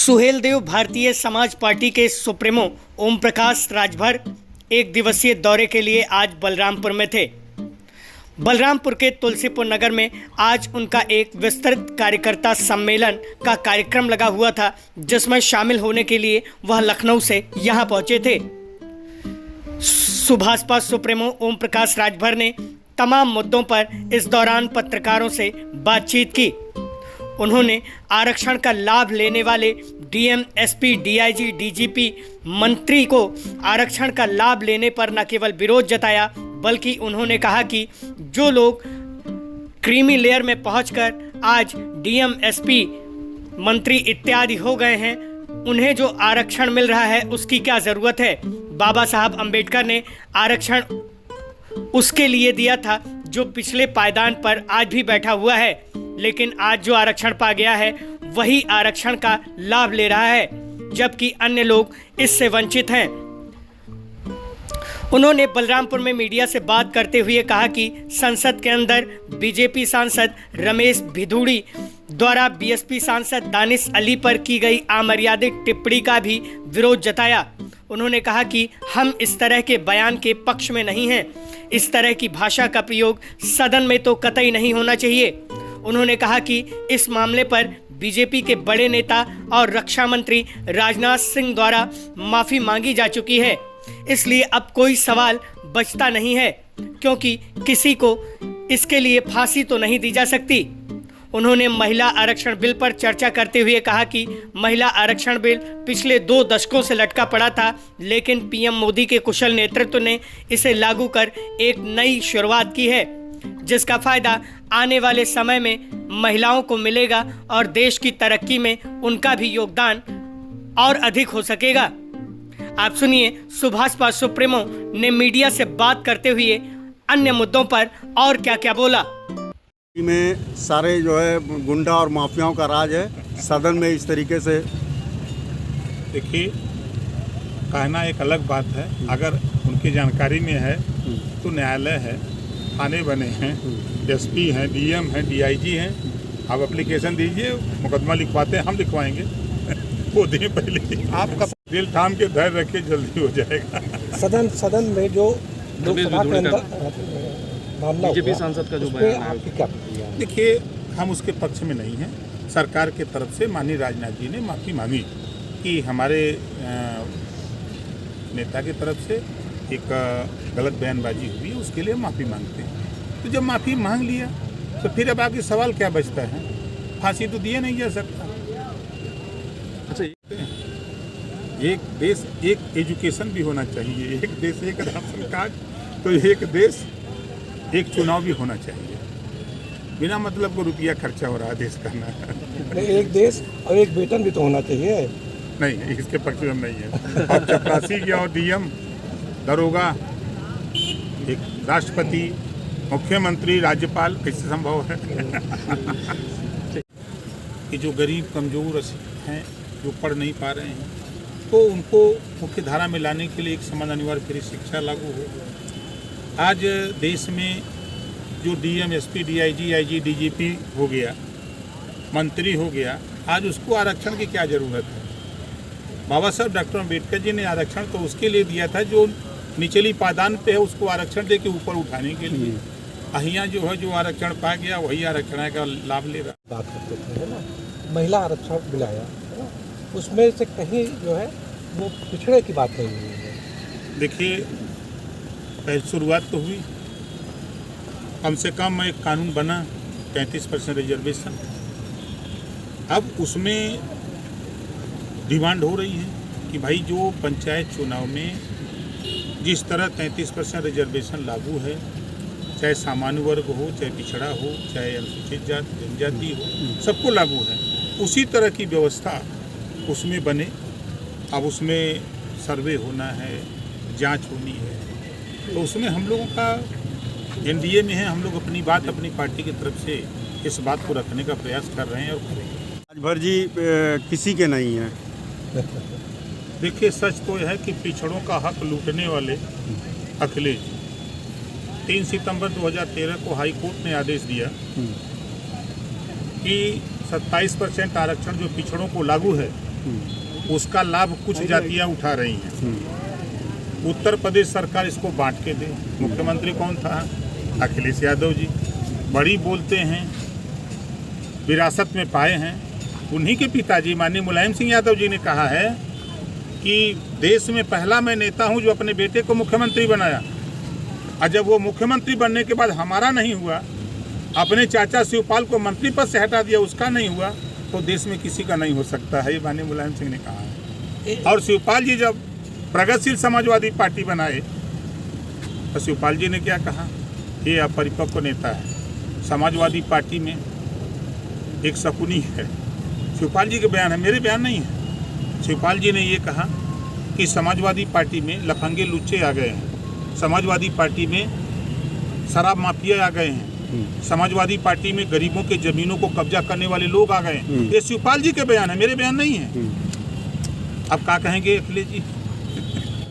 Suheldev Bharatiya Samaj party के supremo Om Prakash Rajbhar एक दिवसीय दौरे के लिए आज बलरामपुर में थे। बलरामपुर के तुलसीपुर नगर में आज उनका एक विस्तृत कार्यकर्ता सम्मेलन का कार्यक्रम लगा हुआ था, जिसमें शामिल होने के लिए वह लखनऊ से यहां पहुंचे थे। सुभाषपा सुप्रीमो ओम प्रकाश राजभर ने तमाम मुद्दों पर इस दौरान पत्रकारों से बातचीत की। उन्होंने आरक्षण का लाभ लेने वाले डीएम, एसपी, डीआईजी, डीजीपी, मंत्री को आरक्षण का लाभ लेने पर न केवल विरोध जताया, बल्कि उन्होंने कहा कि जो लोग क्रीमी लेयर में पहुंचकर आज डीएम, एसपी, मंत्री इत्यादि हो गए हैं, उन्हें जो आरक्षण मिल रहा है उसकी क्या ज़रूरत है। बाबा साहब अंबेडकर ने आरक्षण उसके लिए दिया था जो पिछले पायदान पर आज भी बैठा हुआ है, लेकिन आज जो आरक्षण पा गया है वही आरक्षण का लाभ ले रहा है, जबकि अन्य लोग इससे वंचित हैं। उन्होंने बलरामपुर में मीडिया से बात करते हुए कहा कि संसद के अंदर बीजेपी सांसद रमेश भिदुड़ी द्वारा बीएसपी सांसद दानिश अली पर की गई अमर्यादित टिप्पणी का भी विरोध जताया। उन्होंने कहा कि हम इस तरह के बयान के पक्ष में नहीं हैं। इस तरह की भाषा का प्रयोग सदन में तो कतई नहीं होना चाहिए। उन्होंने कहा कि इस मामले पर बीजेपी के बड़े नेता और रक्षा मंत्री राजनाथ सिंह द्वारा माफ़ी मांगी जा चुकी है, इसलिए अब कोई सवाल बचता नहीं है, क्योंकि किसी को इसके लिए फांसी तो नहीं दी जा सकती। उन्होंने महिला आरक्षण बिल पर चर्चा करते हुए कहा कि महिला आरक्षण बिल पिछले 2 दशकों से लटका पड़ा था, लेकिन पीएम मोदी के कुशल नेतृत्व ने इसे लागू कर एक नई शुरुआत की है, जिसका फायदा आने वाले समय में महिलाओं को मिलेगा और देश की तरक्की में उनका भी योगदान और अधिक हो सकेगा। आप सुनिए सुभाषपा सुप्रीमो ने मीडिया से बात करते हुए अन्य मुद्दों पर और क्या क्या बोला। में सारे जो है गुंडा और माफियाओं का राज है। सदन में इस तरीके से देखिए, कहना एक अलग बात है, अगर उनकी जानकारी में है तो न्यायालय है, थाने बने हैं, एसपी हैं, डीएम हैं, डीआईजी हैं। आप एप्लीकेशन दीजिए, मुकदमा लिखवाते हैं, हम लिखवाएंगे। वो दें पहले, आपका दिल थाम के धैर्य रखिए, जल्दी हो जाएगा। सदन में जो लोकसभा के अंदर मामला बीजेपी सांसद का जो बयान है, क्या देखिए, हम उसके पक्ष में नहीं हैं। सरकार के तरफ से माननीय राजनाथ जी ने माफ़ी मांगी कि हमारे नेता की तरफ से एक गलत बयानबाजी हुई, उसके लिए माफ़ी मांगते हैं। तो जब माफ़ी मांग लिया तो फिर अब आगे सवाल क्या बचता है? फांसी तो दिया नहीं जा सकता। अच्छा, एक देश एक एजुकेशन भी होना चाहिए, एक देश एक राशन कार्ड, तो एक देश एक चुनाव भी होना चाहिए। बिना मतलब को रुपया खर्चा हो रहा है देश का। एक देश और एक वेतन भी तो होना चाहिए। नहीं, इसके पक्ष में हम नहीं है। और चपरासी क्या और डीएम, दरोगा, एक राष्ट्रपति, मुख्यमंत्री, राज्यपाल कैसे संभव है? कि जो गरीब कमजोर हैं, जो पढ़ नहीं पा रहे हैं, तो उनको मुख्य धारा में लाने के लिए एक समान अनिवार्य फ्री शिक्षा लागू हो। आज देश में जो DM, SP, DIG, IG, DGP हो गया, मंत्री हो गया, आज उसको आरक्षण की क्या ज़रूरत है? बाबा साहब डॉक्टर अंबेडकर जी ने आरक्षण तो उसके लिए दिया था जो निचली पायदान पे है, उसको आरक्षण दे के ऊपर उठाने के लिए। अहिया जो है, जो आरक्षण पा गया वही आरक्षण का लाभ ले रहा। बात करते थे, है ना, महिला आरक्षण मिलाया, उसमें से कहीं जो है वो पिछड़े की बात नहीं हुई है। देखिए, पहले शुरुआत तो हुई, कम से कम एक कानून बना 33% रिजर्वेशन। अब उसमें डिमांड हो रही है कि भाई जो पंचायत चुनाव में जिस तरह 33% रिजर्वेशन लागू है, चाहे सामान्य वर्ग हो, चाहे पिछड़ा हो, चाहे अनुसूचित जाति जनजाति हो, सबको लागू है, उसी तरह की व्यवस्था उसमें बने। अब उसमें सर्वे होना है, जांच होनी है, तो उसमें हम लोगों का एनडीए में है, हम लोग अपनी बात अपनी पार्टी की तरफ से इस बात को रखने का प्रयास कर रहे हैं और करेंगे। राजभर जी किसी के नहीं है। देखिए, सच तो यह है कि पिछड़ों का हक लूटने वाले अखिलेश 3 सितंबर 2013 को हाई कोर्ट ने आदेश दिया कि 27% आरक्षण जो पिछड़ों को लागू है उसका लाभ कुछ जातियां उठा रही हैं। उत्तर प्रदेश सरकार इसको बांट के दे। मुख्यमंत्री कौन था? अखिलेश यादव जी। बड़ी बोलते हैं, विरासत में पाए हैं। उन्हीं के पिताजी माननीय मुलायम सिंह यादव जी ने कहा है कि देश में पहला मैं नेता हूं जो अपने बेटे को मुख्यमंत्री बनाया, और जब वो मुख्यमंत्री बनने के बाद हमारा नहीं हुआ, अपने चाचा शिवपाल को मंत्री पद से हटा दिया, उसका नहीं हुआ, तो देश में किसी का नहीं हो सकता है। ये माननीय मुलायम सिंह ने कहा है। और शिवपाल जी जब प्रगतिशील समाजवादी पार्टी बनाए तो शिवपाल जी ने क्या कहा? ये अपरिपक्व नेता है, समाजवादी पार्टी में एक शकुनी है। शिवपाल जी के बयान है, मेरे बयान नहीं है। शिवपाल जी ने ये कहा कि समाजवादी पार्टी में लफंगे लुच्चे आ गए हैं, समाजवादी पार्टी में शराब माफिया आ गए हैं, समाजवादी पार्टी में गरीबों के जमीनों को कब्जा करने वाले लोग आ गए हैं। ये शिवपाल जी के बयान है, मेरे बयान नहीं है। अब क्या कहेंगे अखिलेश जी?